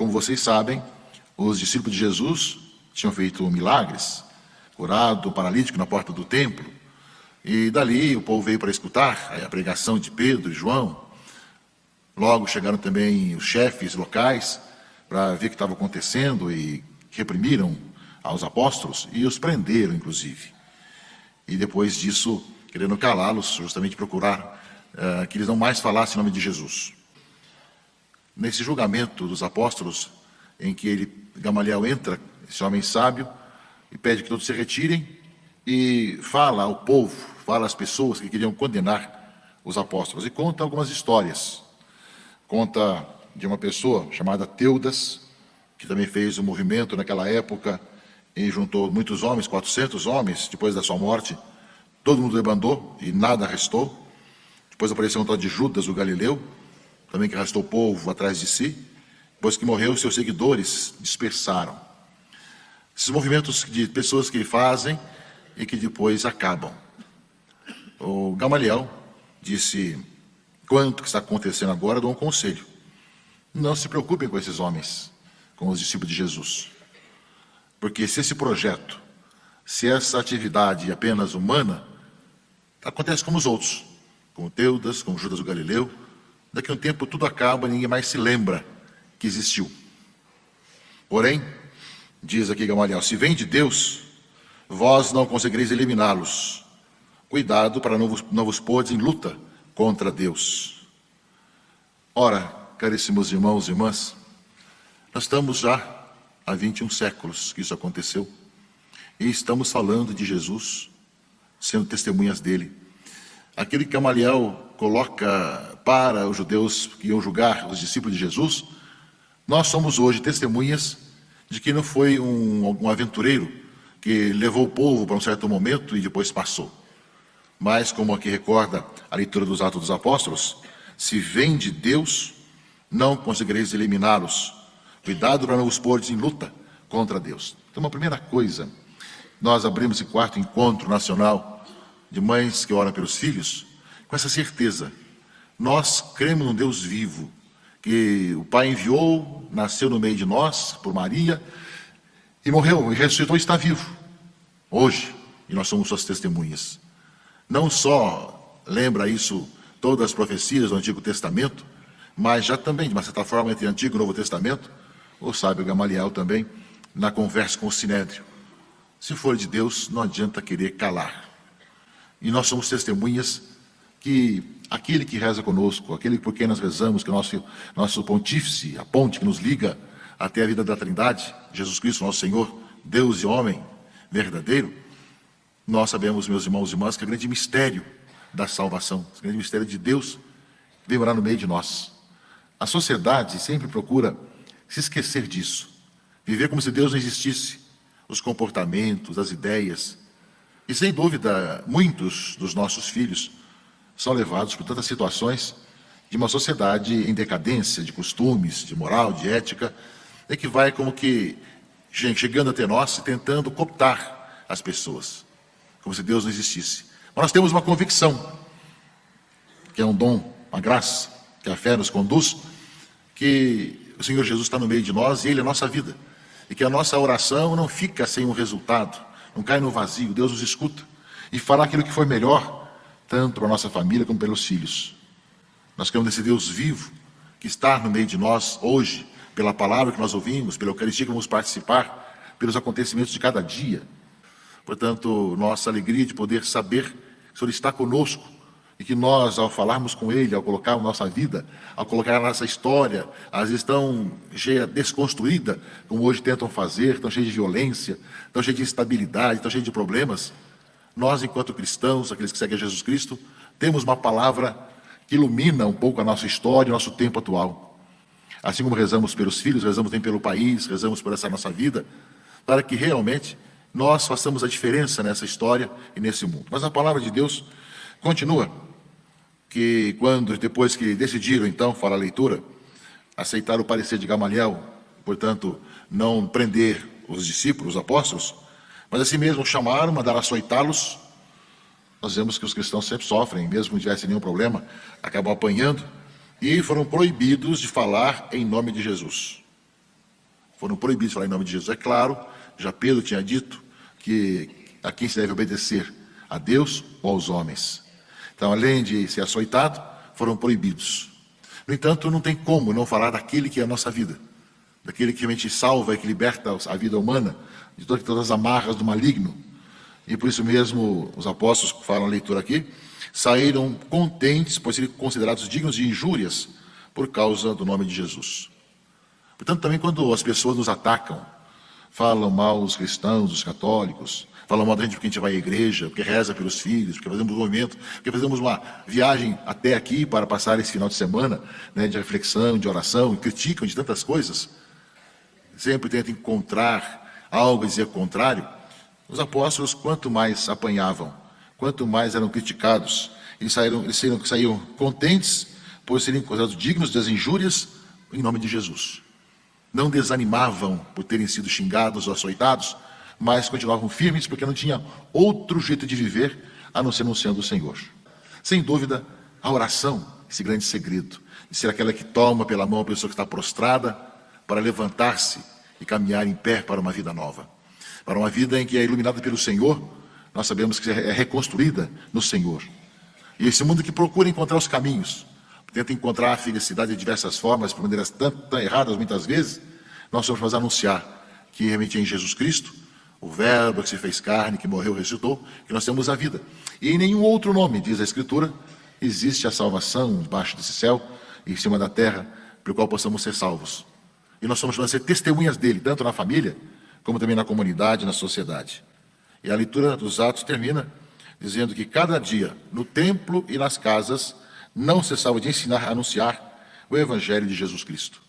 Como vocês sabem, os discípulos de Jesus tinham feito milagres, curado o paralítico na porta do templo, e dali o povo veio para escutar a pregação de Pedro e João. Logo chegaram também os chefes locais para ver o que estava acontecendo e reprimiram aos apóstolos e os prenderam, inclusive. E depois disso, querendo calá-los, justamente procurar que eles não mais falassem em nome de Jesus. Nesse julgamento dos apóstolos, em que Gamaliel entra, esse homem sábio, e pede que todos se retirem, e fala ao povo, fala às pessoas que queriam condenar os apóstolos, e conta algumas histórias. Conta de uma pessoa chamada Teudas, que também fez um movimento naquela época, e juntou muitos homens, 400 homens, depois da sua morte. Todo mundo debandou e nada restou. Depois apareceu um tal de Judas, o Galileu, também que arrastou o povo atrás de si. Depois que morreu, seus seguidores dispersaram. Esses movimentos de pessoas que fazem e que depois acabam. O Gamaliel disse: quanto que está acontecendo agora, eu dou um conselho. Não se preocupem com esses homens, com os discípulos de Jesus. Porque se esse projeto, se essa atividade é apenas humana, acontece como os outros, como Teudas, como Judas o Galileu. Daqui a um tempo tudo acaba, ninguém mais se lembra que existiu. Porém, diz aqui Gamaliel, se vem de Deus, vós não conseguireis eliminá-los. Cuidado para não vos pôres em luta contra Deus. Ora, caríssimos irmãos e irmãs, nós estamos já há 21 séculos que isso aconteceu, e estamos falando de Jesus, sendo testemunhas dele. Aquele que Gamaliel coloca para os judeus que iam julgar os discípulos de Jesus, nós somos hoje testemunhas de que não foi um aventureiro que levou o povo para um certo momento e depois passou. Mas, como aqui recorda a leitura dos Atos dos Apóstolos, se vem de Deus, não conseguireis eliminá-los. Cuidado para não vos pôr em luta contra Deus. Então, uma primeira coisa, nós abrimos esse quarto encontro nacional de mães que oram pelos filhos, com essa certeza. Nós cremos num Deus vivo, que o Pai enviou, nasceu no meio de nós, por Maria, e morreu, e ressuscitou e está vivo, hoje, e nós somos suas testemunhas. Não só lembra isso todas as profecias do Antigo Testamento, mas já também, de uma certa forma, entre Antigo e Novo Testamento, o sábio Gamaliel também, na conversa com o Sinédrio. Se for de Deus, não adianta querer calar. E nós somos testemunhas que aquele que reza conosco, aquele por quem nós rezamos, que é o nosso pontífice, a ponte que nos liga até a vida da Trindade, Jesus Cristo, nosso Senhor, Deus e homem verdadeiro, nós sabemos, meus irmãos e irmãs, que é o grande mistério da salvação, o grande mistério de Deus, veio morar no meio de nós. A sociedade sempre procura se esquecer disso, viver como se Deus não existisse, os comportamentos, as ideias. E sem dúvida, muitos dos nossos filhos são levados por tantas situações de uma sociedade em decadência, de costumes, de moral, de ética, e que vai como que chegando até nós e tentando cooptar as pessoas, como se Deus não existisse. Mas nós temos uma convicção, que é um dom, uma graça, que a fé nos conduz, que o Senhor Jesus está no meio de nós e Ele é a nossa vida. E que a nossa oração não fica sem um resultado, não cai no vazio, Deus nos escuta e fará aquilo que for melhor, tanto para a nossa família como pelos filhos. Nós queremos esse Deus vivo, que está no meio de nós hoje, pela palavra que nós ouvimos, pela Eucaristia que vamos participar, pelos acontecimentos de cada dia. Portanto, nossa alegria de poder saber que o Senhor está conosco e que nós, ao falarmos com Ele, ao colocar a nossa vida, ao colocar a nossa história, às vezes tão cheia, desconstruída, como hoje tentam fazer, tão cheia de violência, tão cheia de instabilidade, tão cheia de problemas, nós, enquanto cristãos, aqueles que seguem a Jesus Cristo, temos uma palavra que ilumina um pouco a nossa história, o nosso tempo atual. Assim como rezamos pelos filhos, rezamos também pelo país, rezamos por essa nossa vida, para que realmente nós façamos a diferença nessa história e nesse mundo. Mas a palavra de Deus continua, que depois que decidiram, então, fala a leitura, aceitar o parecer de Gamaliel, portanto, não prender os discípulos, os apóstolos, mas assim mesmo chamaram, mandaram açoitá-los. Nós vemos que os cristãos sempre sofrem, mesmo que não tivessem nenhum problema, acabam apanhando, e foram proibidos de falar em nome de Jesus. foram proibidos de falar em nome de Jesus. É claro, já Pedro tinha dito que a quem se deve obedecer, a Deus ou aos homens. Então, além de ser açoitado, foram proibidos. No entanto, não tem como não falar daquele que é a nossa vida, daquele que realmente salva e que liberta a vida humana de todas as amarras do maligno. E por isso mesmo, os apóstolos que falam a leitura aqui, saíram contentes, pois seriam considerados dignos de injúrias por causa do nome de Jesus. Portanto, também quando as pessoas nos atacam, falam mal dos cristãos, dos católicos, falam mal da gente porque a gente vai à igreja, porque reza pelos filhos, porque fazemos um movimento, porque fazemos uma viagem até aqui para passar esse final de semana, né, de reflexão, de oração, e criticam de tantas coisas, sempre tentam encontrar algo a dizer contrário. Os apóstolos, quanto mais apanhavam, quanto mais eram criticados, eles saíam contentes por serem considerados dignos das injúrias em nome de Jesus. Não desanimavam por terem sido xingados ou açoitados, mas continuavam firmes porque não tinha outro jeito de viver a não ser anunciando o Senhor. Sem dúvida, a oração, esse grande segredo, de ser aquela que toma pela mão a pessoa que está prostrada para levantar-se e caminhar em pé para uma vida nova. Para uma vida em que é iluminada pelo Senhor, nós sabemos que é reconstruída no Senhor. E esse mundo que procura encontrar os caminhos, tenta encontrar a felicidade de diversas formas, por maneiras tanto erradas muitas vezes, nós vamos anunciar que realmente é em Jesus Cristo, o Verbo que se fez carne, que morreu e ressuscitou, que nós temos a vida. E em nenhum outro nome, diz a Escritura, existe a salvação debaixo desse céu e em cima da terra, pelo qual possamos ser salvos. E nós somos chamados a ser testemunhas dele, tanto na família, como também na comunidade, na sociedade. E a leitura dos Atos termina dizendo que cada dia, no templo e nas casas, não cessava de ensinar, anunciar o Evangelho de Jesus Cristo.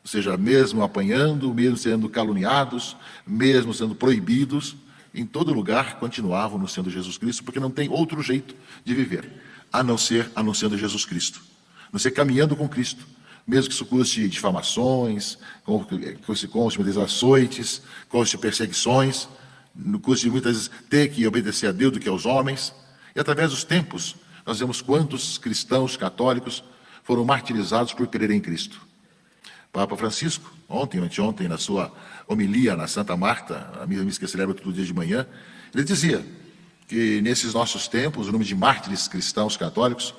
Ou seja, mesmo apanhando, mesmo sendo caluniados, mesmo sendo proibidos, em todo lugar continuavam anunciando Jesus Cristo, porque não tem outro jeito de viver, a não ser anunciando Jesus Cristo, a não ser caminhando com Cristo, mesmo que isso custe difamações, custe açoites, custe perseguições, custe muitas vezes ter que obedecer a Deus do que aos homens. E através dos tempos, nós vemos quantos cristãos católicos foram martirizados por crerem em Cristo. Papa Francisco, ontem, anteontem, na sua homilia na Santa Marta, a missa que celebra todo dia de manhã, ele dizia que nesses nossos tempos, o número de mártires cristãos católicos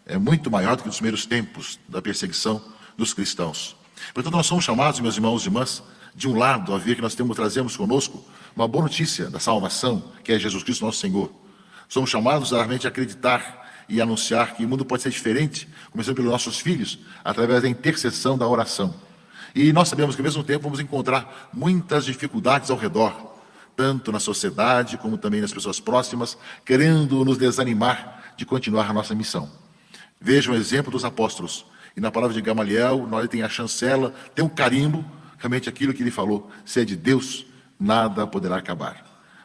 é muito maior do que nos primeiros tempos da perseguição dos cristãos. Portanto, nós somos chamados, meus irmãos e irmãs, de um lado, a ver que nós trazemos conosco uma boa notícia da salvação, que é Jesus Cristo, nosso Senhor. Somos chamados a realmente acreditar e anunciar que o mundo pode ser diferente, começando pelos nossos filhos, através da intercessão da oração. E nós sabemos que, ao mesmo tempo, vamos encontrar muitas dificuldades ao redor, tanto na sociedade, como também nas pessoas próximas, querendo nos desanimar de continuar a nossa missão. Vejam o exemplo dos apóstolos. E na palavra de Gamaliel, nós tem a chancela, tem um carimbo, realmente aquilo que ele falou, se é de Deus, nada poderá acabar.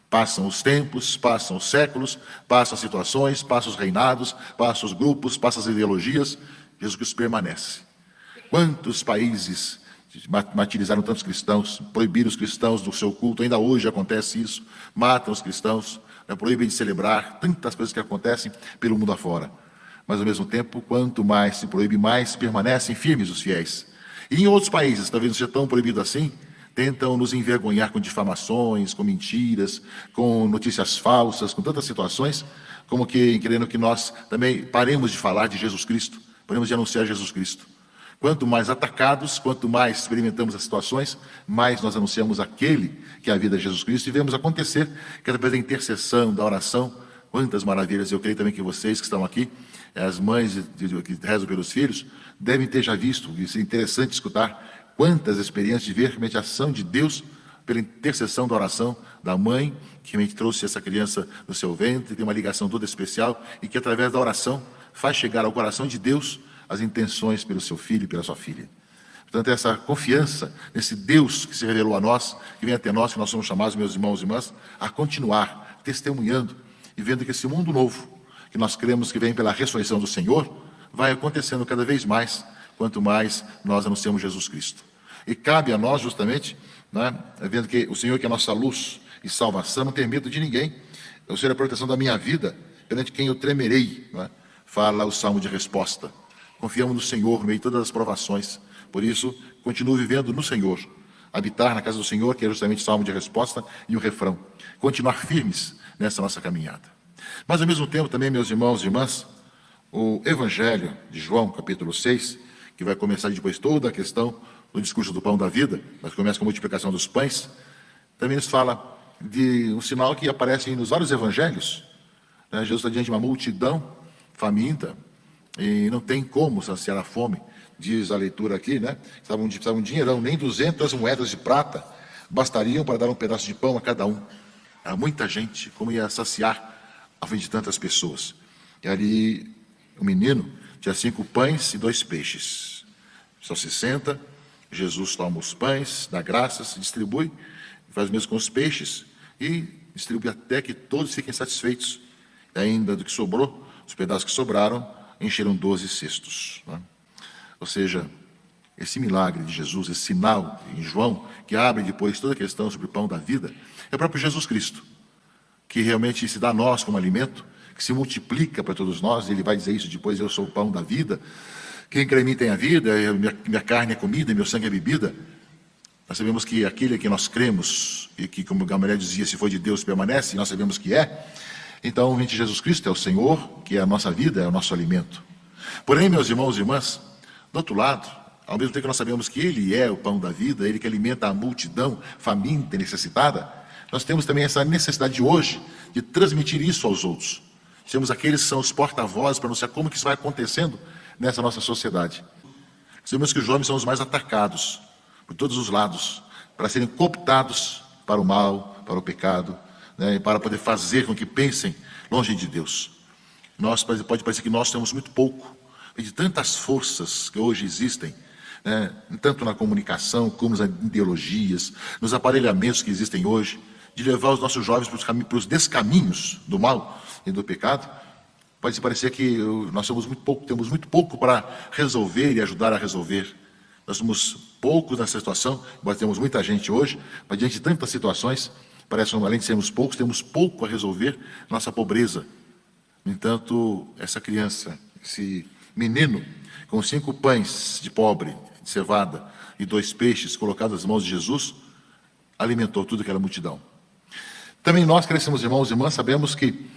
Passam os tempos, passam os séculos, passam as situações, passam os reinados, passam os grupos, passam as ideologias, Jesus Cristo permanece. Quantos países martirizaram tantos cristãos, proibiram os cristãos do seu culto, ainda hoje acontece isso, matam os cristãos, proíbem de celebrar, tantas coisas que acontecem pelo mundo afora. Mas, ao mesmo tempo, quanto mais se proíbe, mais permanecem firmes os fiéis. E em outros países, talvez não seja tão proibido assim, tentam nos envergonhar com difamações, com mentiras, com notícias falsas, com tantas situações, como que querendo que nós também paremos de falar de Jesus Cristo, paremos de anunciar Jesus Cristo. Quanto mais atacados, quanto mais experimentamos as situações, mais nós anunciamos aquele que é a vida de Jesus Cristo e vemos acontecer que através da intercessão, da oração, quantas maravilhas. Eu creio também que vocês que estão aqui, as mães que rezam pelos filhos, devem ter já visto, e é interessante escutar quantas experiências de ver realmente a ação de Deus pela intercessão da oração da mãe, que realmente trouxe essa criança no seu ventre, tem uma ligação toda especial, e que através da oração faz chegar ao coração de Deus as intenções pelo seu filho e pela sua filha. Portanto, essa confiança nesse Deus que se revelou a nós, que vem até nós, que nós somos chamados, meus irmãos e irmãs, a continuar testemunhando e vendo que esse mundo novo, que nós cremos que vem pela ressurreição do Senhor, vai acontecendo cada vez mais, quanto mais nós anunciamos Jesus Cristo. E cabe a nós, justamente, né, vendo que o Senhor que é a nossa luz e salvação, não ter medo de ninguém. O Senhor é a proteção da minha vida, perante quem eu tremerei, né? Fala o Salmo de resposta. Confiamos no Senhor no meio de todas as provações. Por isso, continuo vivendo no Senhor, habitar na casa do Senhor, que é justamente o salmo de resposta e o refrão. Continuar firmes nessa nossa caminhada. Mas, ao mesmo tempo, também, meus irmãos e irmãs, o Evangelho de João, capítulo 6, que vai começar depois toda a questão do discurso do pão da vida, mas começa com a multiplicação dos pães, também nos fala de um sinal que aparece nos vários evangelhos. Jesus está diante de uma multidão faminta e não tem como saciar a fome, diz a leitura aqui, né? Precisavam de dinheirão, nem 200 moedas de prata bastariam para dar um pedaço de pão a cada um. Era muita gente, como ia saciar a fim de tantas pessoas? E ali o menino tinha 5 pães e 2 peixes. Só se senta, Jesus toma os pães, dá graças, distribui, faz o mesmo com os peixes e distribui até que todos fiquem satisfeitos. E ainda do que sobrou, os pedaços que sobraram, encheram 12 cestos. Né? Ou seja, esse milagre de Jesus, esse sinal em João, que abre depois toda a questão sobre o pão da vida, é o próprio Jesus Cristo, que realmente se dá a nós como alimento, que se multiplica para todos nós. Ele vai dizer isso depois: eu sou o pão da vida, quem crê em mim tem a vida, minha carne é comida, meu sangue é bebida. Nós sabemos que aquele que nós cremos, e que, como Gamaliel dizia, se foi de Deus permanece, e nós sabemos que é. Então, realmente, Jesus Cristo é o Senhor, que é a nossa vida, é o nosso alimento. Porém, meus irmãos e irmãs, do outro lado, ao mesmo tempo que nós sabemos que Ele é o pão da vida, Ele que alimenta a multidão faminta e necessitada, nós temos também essa necessidade de hoje de transmitir isso aos outros. Temos aqueles que são os porta-vozes para anunciar como que isso vai acontecendo nessa nossa sociedade. Sabemos que os jovens são os mais atacados por todos os lados, para serem cooptados para o mal, para o pecado, né, e para poder fazer com que pensem longe de Deus. Pode parecer que nós temos muito pouco, de tantas forças que hoje existem, né, tanto na comunicação como nas ideologias, nos aparelhamentos que existem hoje, de levar os nossos jovens para os descaminhos do mal e do pecado. Pode parecer que nós temos muito pouco para resolver e ajudar a resolver. Nós somos poucos nessa situação, embora temos muita gente hoje, mas diante de tantas situações, parece que além de sermos poucos, temos pouco a resolver nossa pobreza. No entanto, essa criança, esse menino, com 5 pães de pobre, de cevada, e 2 peixes colocados nas mãos de Jesus, alimentou toda aquela multidão. Também nós, crescemos irmãos e irmãs, sabemos que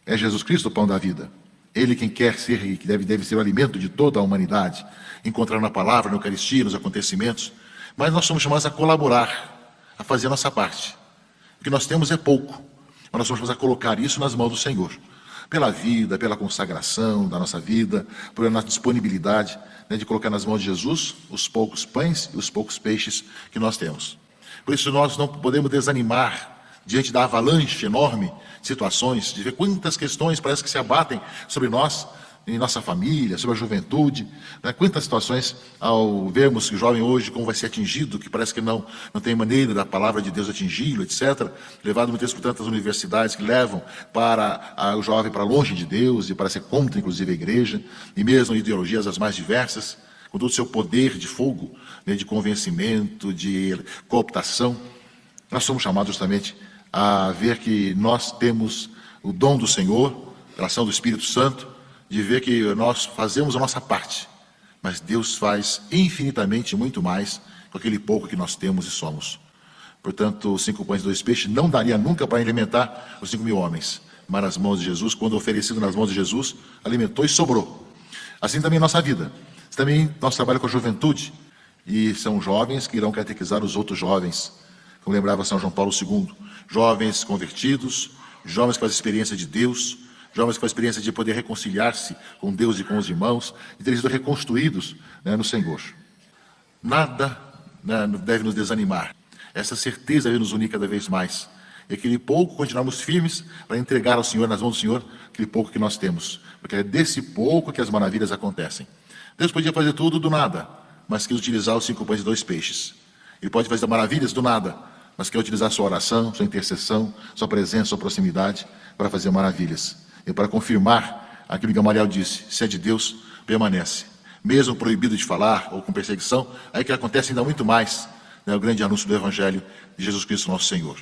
é Jesus Cristo o pão da vida. Ele quem quer ser e que deve ser o alimento de toda a humanidade, encontrar na palavra, na Eucaristia, nos acontecimentos. Mas nós somos chamados a colaborar, a fazer a nossa parte. O que nós temos é pouco, mas nós somos chamados a colocar isso nas mãos do Senhor. Pela vida, pela consagração da nossa vida, pela nossa disponibilidade, né, de colocar nas mãos de Jesus os poucos pães e os poucos peixes que nós temos. Por isso nós não podemos desanimar diante da avalanche enorme de situações, de ver quantas questões parece que se abatem sobre nós, em nossa família, sobre a juventude, né? Quantas situações, ao vermos que o jovem hoje, como vai ser atingido, que parece que não tem maneira da palavra de Deus atingi-lo, etc., levado muitas vezes por tantas universidades que levam o jovem para longe de Deus e para ser contra, inclusive, a igreja, e mesmo ideologias as mais diversas, com todo o seu poder de fogo, né, de convencimento, de cooptação. Nós somos chamados justamente a ver que nós temos o dom do Senhor, a ação do Espírito Santo, de ver que nós fazemos a nossa parte, mas Deus faz infinitamente muito mais com aquele pouco que nós temos e somos. Portanto, 5 pães e 2 peixes não daria nunca para alimentar os 5.000 homens, mas nas mãos de Jesus, quando oferecido nas mãos de Jesus, alimentou e sobrou. Assim também a nossa vida. Também nosso trabalho com a juventude, e são jovens que irão catequizar os outros jovens, como lembrava São João Paulo II, jovens convertidos, jovens com a experiência de Deus, jovens com a experiência de poder reconciliar-se com Deus e com os irmãos, e terem sido reconstruídos, né, no Senhor. Nada, né, deve nos desanimar. Essa certeza deve nos unir cada vez mais. E aquele pouco continuamos firmes para entregar ao Senhor, nas mãos do Senhor, aquele pouco que nós temos. Porque é desse pouco que as maravilhas acontecem. Deus podia fazer tudo do nada, mas quis utilizar os 5 pães e 2 peixes. Ele pode fazer maravilhas do nada, mas quer utilizar sua oração, sua intercessão, sua presença, sua proximidade para fazer maravilhas. E para confirmar aquilo que Gamaliel disse: se é de Deus, permanece. Mesmo proibido de falar ou com perseguição, aí que acontece ainda muito mais, né, o grande anúncio do Evangelho de Jesus Cristo, nosso Senhor.